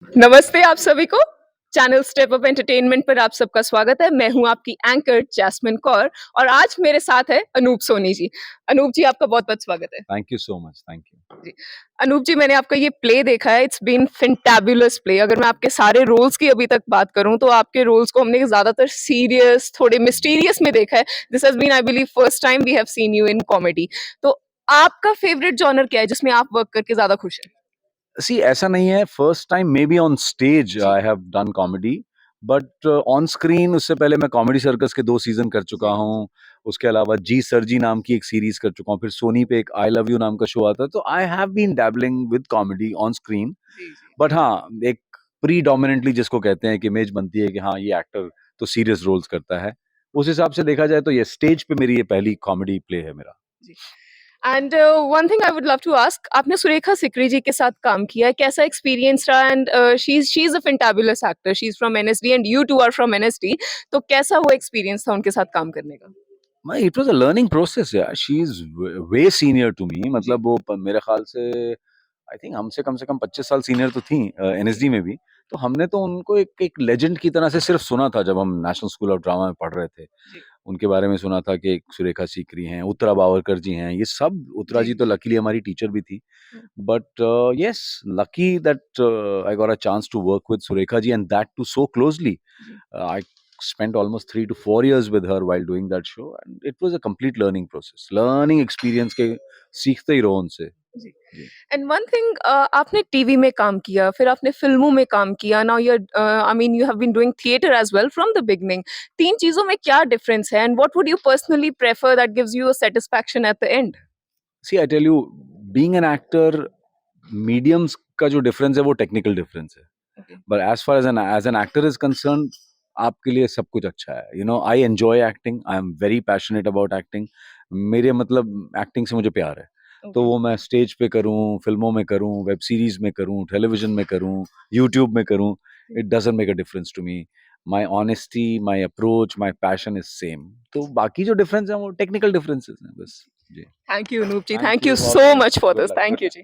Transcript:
नमस्ते आप सभी को। चैनल स्टेप अप एंटरटेनमेंट पर आप सबका स्वागत है। मैं हूँ आपकी एंकर जैस्मिन कौर और आज मेरे साथ है अनूप सोनी जी। अनूप जी आपका बहुत-बहुत स्वागत है। Thank you so much, thank you. जी। अनूप जी मैंने आपका ये प्ले देखा है, इट्स बीन फैंटाबुलस प्ले। अगर मैं आपके सारे रोल्स की अभी तक बात करूँ तो आपके रोल्स को हमने ज़्यादातर सीरियस, थोड़े मिस्टीरियस में देखा है। This has been I believe first time we have seen you in comedy. तो आपका फेवरेट जॉनर क्या है जिसमें आप वर्क करके ज़्यादा खुश हैं? सी ऐसा नहीं है, first time may be on stage जी, I have done comedy, but on screen उससे पहले मैं कॉमेडी सर्कस के 2 सीज़न कर चुका जी, हूँ। उसके अलावा जी सर जी नाम की एक सीरीज़ कर चुका हूँ, फिर सोनी पे एक आई लव यू नाम का शो आता है, तो I have been dabbling with comedy on screen. जी, जी। बट हाँ, एक प्रीडोमिनेंटली जिसको कहते हैं कि इमेज बनती है कि हाँ, ये एक्टर तो सीरियस रोल्स करता है। उस हिसाब से देखा जाए तो ये स्टेज पे मेरी ये पहली कॉमेडी प्ले है मेरा। जी। And one thing I would love to ask, आपने सुरेखा सिकरी जी के साथ काम किया है, कैसा एक्सपीरियंस रहा? And she is a fantabulous actor, she is from NSD and you too are from NSD, तो कैसा वो एक्सपीरियंस था उनके साथ काम करने का? मैं it was a learning process यार, she is way senior to me, जी, मतलब वो मेरे ख्याल से हमसे कम से कम 25 साल सीनियर तो थी जी, एनएसडी में भी। तो हमने तो उनको एक एक लेजेंड की तरह से सिर्फ सुना था जब हम नेशनल स्कूल ऑफ ड्रामा में पढ़ रहे थे। जी, उनके बारे में सुना था कि एक सुरेखा सीकरी हैं, उत्तरा बावरकर जी हैं, ये सब। उत्तरा जी, जी तो लकीली हमारी टीचर भी थी। Hmm, but yes, lucky that I got a chance to work with Surekha ji and that too so closely. जी, I spent almost 3 to 4 years with her while doing that show, and it was a complete learning process. Learning experience के सीखते ही रहो उनसे। जी। जी। And one thing, आपने TV में काम किया, फिर आपने फिल्मों में काम किया, now you I mean you have been doing theatre as well from the beginning. तीन चीजों में क्या डिफरेंस है and what would you personally prefer that gives you a satisfaction at the end? See, I tell you, being an actor, mediums का जो difference है वो technical difference है। Okay, but as an actor is concern, आपके लिए सब कुछ अच्छा है। You know, I enjoy acting, I am very passionate about acting. मेरे मतलब एक्टिंग से मुझे प्यार है। तो ओके। वो मैं स्टेज पे करूँ, फिल्मों में करूँ, वेब सीरीज में करूँ, टेलीविजन में करूँ, यूट्यूब में करूँ, it doesn't make a difference to me. My honesty, my approach, my passion is same. तो बाकी जो डिफरेंस है वो टेक्निकल डिफरेंसेस हैं बस। जी। Thank you, Anoop ji. Thank Thank you you, so all the much best, for good this. Luck, Thank good you, luck. ji.